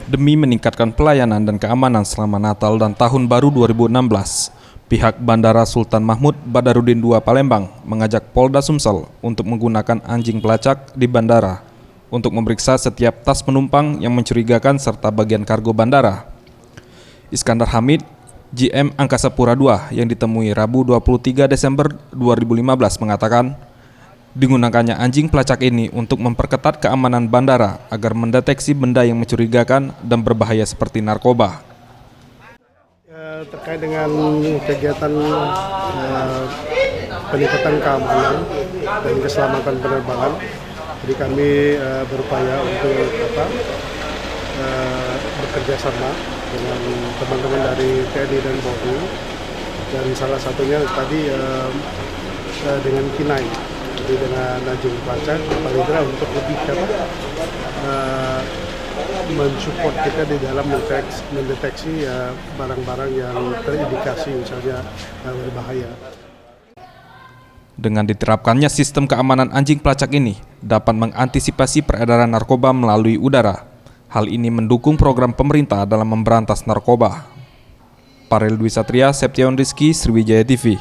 Demi meningkatkan pelayanan dan keamanan selama Natal dan Tahun Baru 2016, pihak Bandara Sultan Mahmud Badarudin II Palembang mengajak Polda Sumsel untuk menggunakan anjing pelacak di bandara untuk memeriksa setiap tas penumpang yang mencurigakan serta bagian kargo bandara. Iskandar Hamid, GM Angkasa Pura II yang ditemui Rabu 23 Desember 2015 mengatakan, digunakannya anjing pelacak ini untuk memperketat keamanan bandara agar mendeteksi benda yang mencurigakan dan berbahaya seperti narkoba. Terkait dengan kegiatan peningkatan keamanan dan keselamatan penerbangan, jadi kami berupaya untuk bekerja sama dengan teman-teman dari TNI dan Polri, dan salah satunya tadi dengan K9, jadi dengan anjing pelacak paling tidak untuk lebih mensupport kita di dalam mendeteksi barang-barang yang terindikasi misalnya berbahaya. Dengan diterapkannya sistem keamanan anjing pelacak ini dapat mengantisipasi peredaran narkoba melalui udara. Hal ini mendukung program pemerintah dalam memberantas narkoba. Parel Dwi Satria, Seption Rizky, Sriwijaya TV.